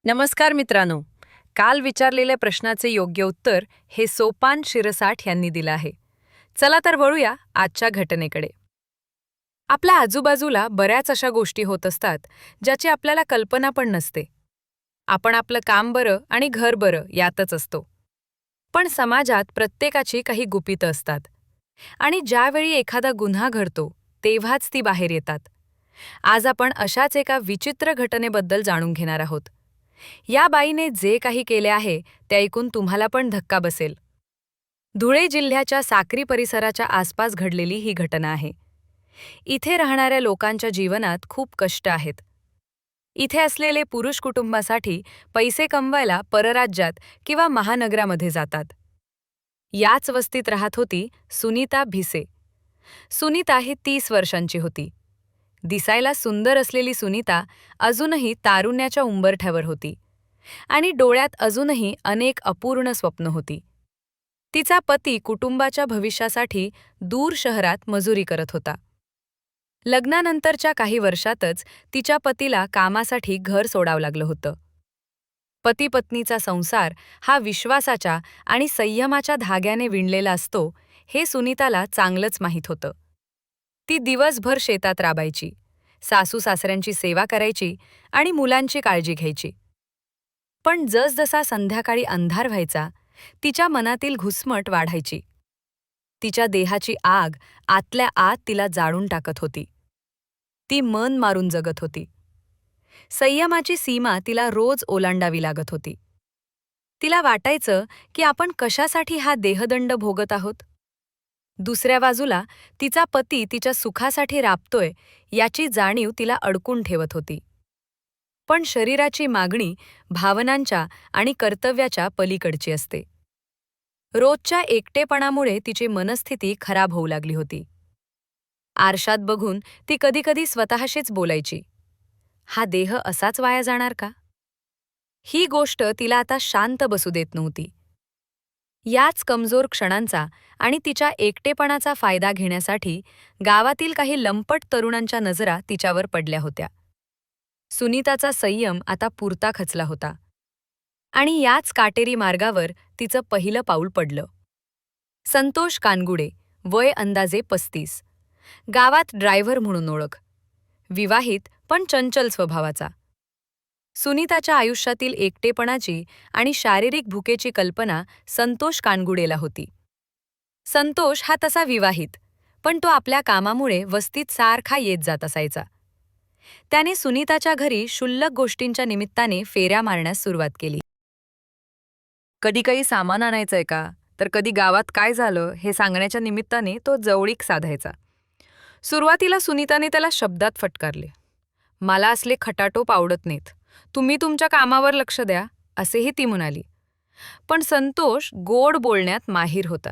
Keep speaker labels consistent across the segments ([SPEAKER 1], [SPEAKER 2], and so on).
[SPEAKER 1] नमस्कार मित्रांनो. काल विचारलेल्या प्रश्नाचे योग्य उत्तर हे सोपान शिरसाठ यांनी दिलं आहे. चला तर वळूया आजच्या घटनेकडे. आपल्या आजूबाजूला बऱ्याच अशा गोष्टी होत असतात ज्याची आपल्याला कल्पना पण नसते. आपण आपलं काम बरं आणि घर बरं यातच असतो. पण समाजात प्रत्येकाची काही गुपितं असतात आणि ज्यावेळी एखादा गुन्हा घडतो तेव्हाच ती बाहेर येतात. आज आपण अशाच एका विचित्र घटनेबद्दल जाणून घेणार आहोत. या बाईने जे काही केले आहे ते ऐकून तुम्हाला पण धक्का बसेल. धुळे जिल्ह्याच्या साक्री परिसराच्या आसपास घडलेली ही घटना आहे. इथे राहणाऱ्या लोकांच्या जीवनात खूप कष्ट आहेत. इथे असलेले पुरुष कुटुंबासाठी पैसे कमवायला परराज्यात किंवा महानगरामध्ये जातात. याच वस्तीत राहत होती सुनीता भिसे. सुनीता ही 30 वर्षांची होती. दिसायला सुंदर असलेली सुनीता अजूनही तारुण्याच्या उंबरठ्यावर होती आणि डोळ्यात अजूनही अनेक अपूर्ण स्वप्न होती. तिचा पती कुटुंबाच्या भविष्यासाठी दूर शहरात मजुरी करत होता. लग्नानंतरच्या काही वर्षातच तिच्या पतीला कामासाठी घर सोडावं लागलं होतं. पती-पत्नीचा संसार हा विश्वासाच्या आणि संयमाच्या धाग्याने विणलेला असतो हे सुनीताला चांगलंच माहीत होतं. ती दिवसभर शेतात राबायची, सासू-सासऱ्यांची सेवा करायची आणि मुलांची काळजी घ्यायची. पण जसजसा संध्याकाळी अंधार व्हायचा, तिच्या मनातील घुसमट वाढायची. तिच्या देहाची आग आतल्या आत तिला जाळून टाकत होती. ती मन मारून जगत होती. संयमाची सीमा तिला रोज ओलांडावी लागत होती. तिला वाटायचं की आपण कशासाठी हा देहदंड भोगत आहोत. दुसऱ्या बाजूला तिचा पती तिच्या सुखासाठी राबतोय याची जाणीव तिला अडकून ठेवत होती. पण शरीराची मागणी भावनांच्या आणि कर्तव्याच्या पलीकडची असते. रोजच्या एकटेपणामुळे तिची मनस्थिती खराब होऊ लागली होती. आरशात बघून ती कधीकधी स्वतःशीच बोलायची, हा देह असाच वाया जाणार का? ही गोष्ट तिला आता शांत बसू देत नव्हती. याच कमजोर क्षणांचा आणि तिच्या एकटेपणाचा फायदा घेण्यासाठी गावातील काही लंपट तरुणांच्या नजरा तिच्यावर पडल्या होत्या. सुनीताचा संयम आता पुरता खचला होता आणि याच काटेरी मार्गावर तिचं पहिलं पाऊल पडलं. संतोष कानगुडे, वय अंदाजे 35, गावात ड्रायव्हर म्हणून ओळख, विवाहित पण चंचल स्वभावाचा. सुनीताच्या आयुष्यातील एकटेपणाची आणि शारीरिक भुकेची कल्पना संतोष कानगुडेला होती. संतोष हा तसा विवाहित, पण तो आपल्या कामामुळे वस्तीत सारखा येत जात असायचा. त्याने सुनीताच्या घरी क्षुल्लक गोष्टींच्या निमित्ताने फेऱ्या मारण्यास सुरुवात केली. कधी काही सामान आणायचंय का, तर कधी गावात काय झालं हे सांगण्याच्या निमित्ताने तो जवळीक साधायचा. सुरुवातीला सुनीताने त्याला शब्दात फटकारले. मला असले खटाटोप आवडत नाहीत, तुम्ही तुमच्या कामावर लक्ष द्या, असेही ती म्हणाली. पण संतोष गोड बोलण्यात माहीर होता.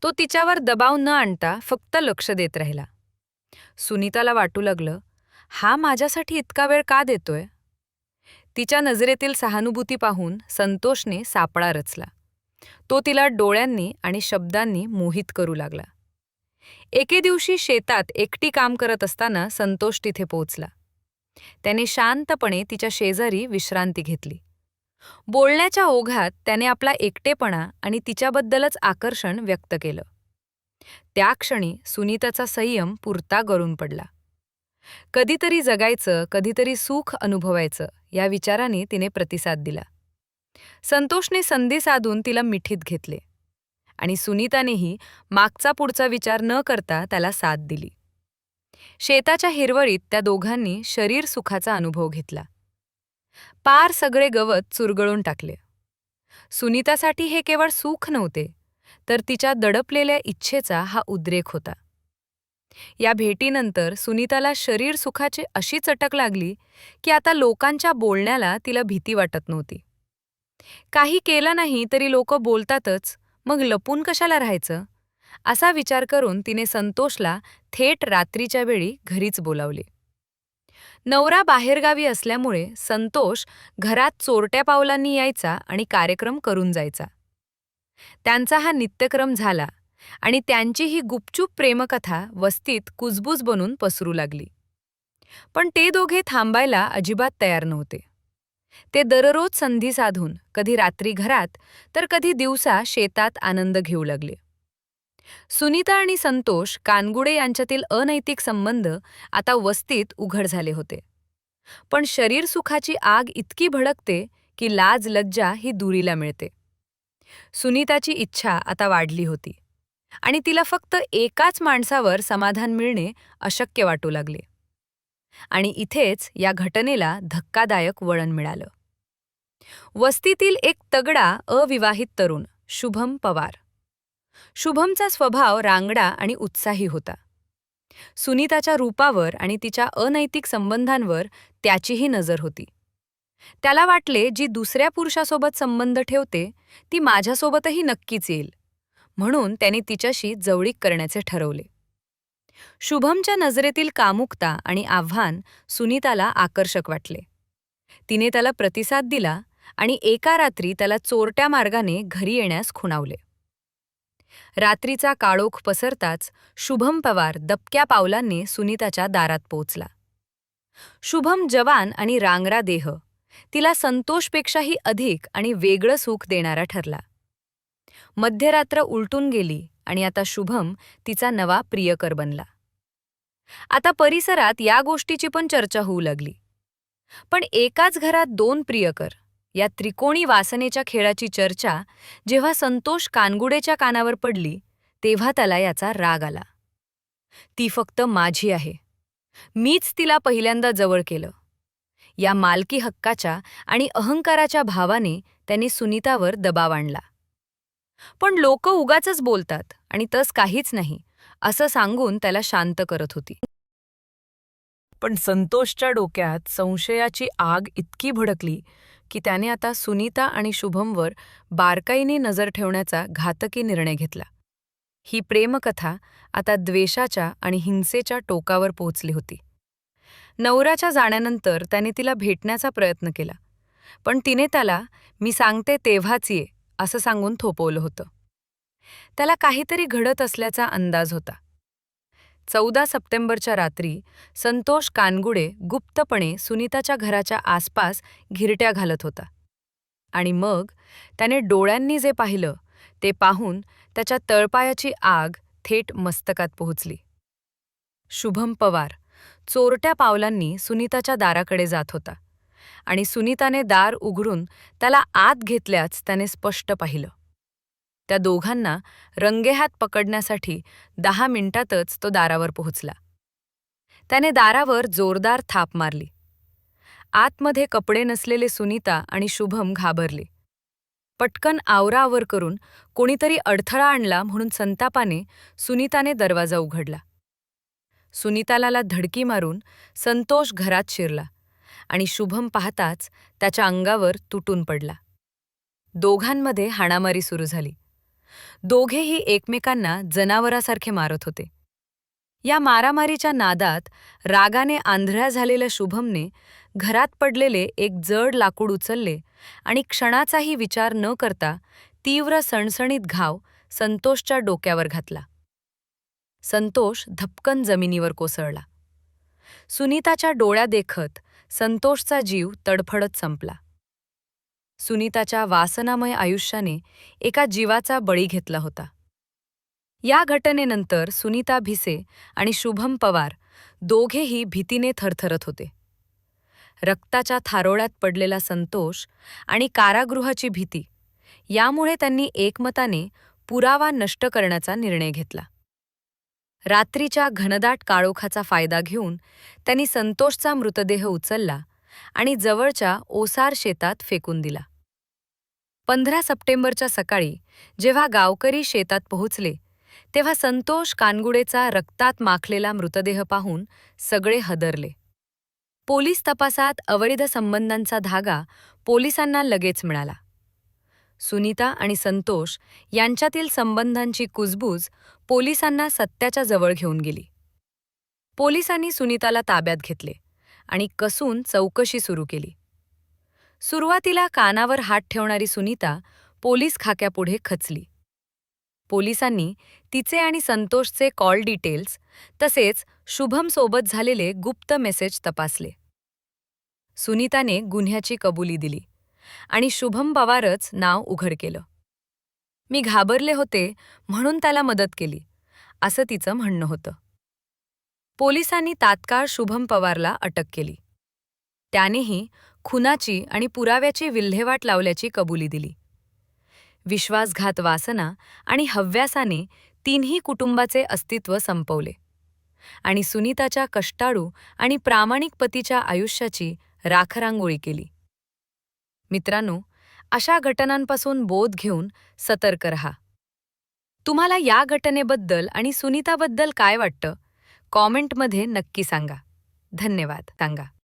[SPEAKER 1] तो तिच्यावर दबाव न आणता फक्त लक्ष देत राहिला. सुनीताला वाटू लागलं, हा माझ्यासाठी इतका वेळ का देतोय? तिच्या नजरेतील सहानुभूती पाहून संतोषने सापळा रचला. तो तिला डोळ्यांनी आणि शब्दांनी मोहित करू लागला. एके दिवशी शेतात एकटी काम करत असताना संतोष तिथे पोहोचला. त्याने शांतपणे तिच्या शेजारी विश्रांती घेतली. बोलण्याच्या ओघात त्याने आपला एकटेपणा आणि तिच्याबद्दलच आकर्षण व्यक्त केलं. त्या क्षणी सुनीताचा संयम पुरता गळून पडला. कधीतरी जगायचं, कधीतरी सुख अनुभवायचं या विचाराने तिने प्रतिसाद दिला. संतोषने संधी साधून तिला मिठीत घेतले आणि सुनीतानेही मागचा पुढचा विचार न करता त्याला साथ दिली. शेताच्या हिरवळीत त्या दोघांनी शरीर सुखाचा अनुभव घेतला. पार सगळे गवत चुरगळून टाकले. सुनीतासाठी हे केवळ सुख नव्हते, तर तिच्या दडपलेल्या इच्छेचा हा उद्रेक होता. या भेटीनंतर सुनीताला शरीर सुखाची अशी चटक लागली की आता लोकांच्या बोलण्याला तिला भीती वाटत नव्हती. काही केलं नाही तरी लोक बोलतातच, मग लपून कशाला राहायचं, असा विचार करून तिने संतोषला थेट रात्रीच्या वेळी घरीच बोलावले. नवरा बाहेरगावी असल्यामुळे संतोष घरात चोरट्या पावलांनी यायचा आणि कार्यक्रम करून जायचा. त्यांचा हा नित्यक्रम झाला आणि त्यांची ही गुपचूप प्रेमकथा वस्तीत कुजबूज बनून पसरू लागली. पण ते दोघे थांबायला अजिबात तयार नव्हते. ते दररोज संधी साधून कधी रात्री घरात तर कधी दिवसा शेतात आनंद घेऊ लागले. सुनीता आणि संतोष कानगुडे यांच्यातील अनैतिक संबंध आता वस्तीत उघड झाले होते. पण शरीर सुखाची आग इतकी भडकते की लाज लज्जा ही दुरीला मिळते. सुनीताची इच्छा आता वाढली होती आणि तिला फक्त एकाच माणसावर समाधान मिळणे अशक्य वाटू लागले. आणि इथेच या घटनेला धक्कादायक वळण मिळालं. वस्तीतील एक तगडा अविवाहित तरुण शुभम पवार. शुभमचा स्वभाव रांगडा आणि उत्साही होता. सुनीताच्या रूपावर आणि तिच्या अनैतिक संबंधांवर त्याचीही नजर होती. त्याला वाटले जी दुसऱ्या पुरुषासोबत संबंध ठेवते ती माझ्यासोबतही नक्कीच येईल, म्हणून त्याने तिच्याशी जवळीक करण्याचे ठरवले. शुभमच्या नजरेतील कामुकता आणि आव्हान सुनीताला आकर्षक वाटले. तिने त्याला प्रतिसाद दिला आणि एका रात्री त्याला चोरट्या मार्गाने घरी येण्यास खुणावले. रात्रीचा काळोख पसरताच शुभम पवार दबक्या पावलांनी सुनीताच्या दारात पोहोचला. शुभम जवान आणि रांगडा देह तिला संतोषपेक्षाही अधिक आणि वेगळं सुख देणारा ठरला. मध्यरात्र उलटून गेली आणि आता शुभम तिचा नवा प्रियकर बनला. आता परिसरात या गोष्टीची पण चर्चा होऊ लागली. पण एकाच घरात दोन प्रियकर या त्रिकोणी वासनेच्या खेळाची चर्चा जेव्हा संतोष कानगुडेच्या कानावर पडली तेव्हा त्याला याचा राग आला. ती फक्त माझी आहे, मीच तिला पहिल्यांदा जवळ केलं. या मालकी हक्काच्या आणि अहंकाराच्या भावाने त्यांनी सुनीतावर दबाव आणला. पण लोक उगाचच बोलतात आणि तस काहीच नाही असं सांगून त्याला शांत करत होती. पण संतोषच्या डोक्यात संशयाची आग इतकी भडकली की त्याने आता सुनीता आणि शुभमवर बारकाईने नजर ठेवण्याचा घातकी निर्णय घेतला. ही प्रेमकथा आता द्वेषाच्या आणि हिंसेच्या टोकावर पोहोचली होती. नवऱ्याच्या जाण्यानंतर त्याने तिला भेटण्याचा प्रयत्न केला, पण तिने त्याला मी सांगते तेव्हाच ये असं सांगून थोपवलं होतं. त्याला काहीतरी घडत असल्याचा अंदाज होता. 14 सप्टेंबरच्या रात्री संतोष कानगुडे गुप्तपणे सुनीताच्या घराच्या आसपास घिरट्या घालत होता. आणि मग त्याने डोळ्यांनी जे पाहिलं ते पाहून त्याच्या तळपायाची आग थेट मस्तकात पोहोचली. शुभम पवार चोरट्या पावलांनी सुनीताच्या दाराकडे जात होता आणि सुनीताने दार उघडून त्याला आत घेतल्याच त्याने स्पष्ट पाहिलं. त्या दोघांना रंगेहात पकडण्यासाठी 10 मिनिटातच तो दारावर पोहोचला. त्याने दारावर जोरदार थाप मारली. आतमध्ये कपडे नसलेले सुनीता आणि शुभम घाबरले. पटकन आवराआवर करून कोणीतरी अडथळा आणला म्हणून संतापाने सुनीताने दरवाजा उघडला. सुनीताला धडकी मारून संतोष घरात शिरला आणि शुभम पाहताच त्याच्या अंगावर तुटून पडला. दोघांमध्ये हाणामारी सुरू झाली. दोघेही एकमेकांना जनावरासारखे मारत होते. या मारामारीच्या नादात रागाने आंधळ्या झालेल्या शुभमने घरात पडलेले एक जड लाकूड उचलले आणि क्षणाचाही विचार न करता तीव्र सणसणीत घाव संतोषच्या डोक्यावर घातला. संतोष धपकन जमिनीवर कोसळला. सुनीताच्या डोळ्यादेखत संतोषचा जीव तडफडत संपला. सुनीताच्या वासनामय आयुष्याने एका जीवाचा बळी घेतला होता. या घटनेनंतर सुनीता भिसे आणि शुभम पवार दोघेही भीतीने थरथरत होते. रक्ताच्या थारोळ्यात पडलेला संतोष आणि कारागृहाची भीती यामुळे त्यांनी एकमताने पुरावा नष्ट करण्याचा निर्णय घेतला. रात्रीच्या घनदाट काळोखाचा फायदा घेऊन त्यांनी संतोषचा मृतदेह उचलला आणि जवळच्या ओसार शेतात फेकून दिला. 15 सप्टेंबरच्या सकाळी जेव्हा गावकरी शेतात पोहोचले तेव्हा संतोष कानगुडेचा रक्तात माखलेला मृतदेह पाहून सगळे हदरले. पोलीस तपासात अवैध संबंधांचा धागा पोलिसांना लगेच मिळाला. सुनीता आणि संतोष यांच्यातील संबंधांची कुजबूज पोलिसांना सत्याच्या जवळ घेऊन गेली. पोलिसांनी सुनीताला ताब्यात घेतले आणि कसून चौकशी सुरू केली. सुरुवातीला कानावर हात ठेवणारी सुनीता पोलीस खाक्यापुढे खचली. पोलिसांनी तिचे आणि संतोषचे कॉल डिटेल्स तसेच शुभमसोबत झालेले गुप्त मेसेज तपासले. सुनीताने गुन्ह्याची कबुली दिली आणि शुभम पवारच नाव उघड केलं. मी घाबरले होते म्हणून त्याला मदत केली, असं तिचं म्हणणं होतं. पोलिसांनी तात्काळ शुभम पवारला अटक केली. त्यानेही खुनाची आणि पुराव्याची विल्हेवाट लावल्याची कबुली दिली. विश्वासघात वासना आणि हव्यासाने तिन्ही कुटुंबाचे अस्तित्व संपवले आणि सुनीताच्या कष्टाळू आणि प्रामाणिक पतीच्या आयुष्याची राखरांगोळी केली. मित्रांनो, अशा घटनांपासून बोध घेऊन सतर्क रहा. तुम्हाला या घटनेबद्दल आणि सुनीताबद्दल काय वाटतं? कॉमेंटमध्ये नक्की सांगा. धन्यवाद.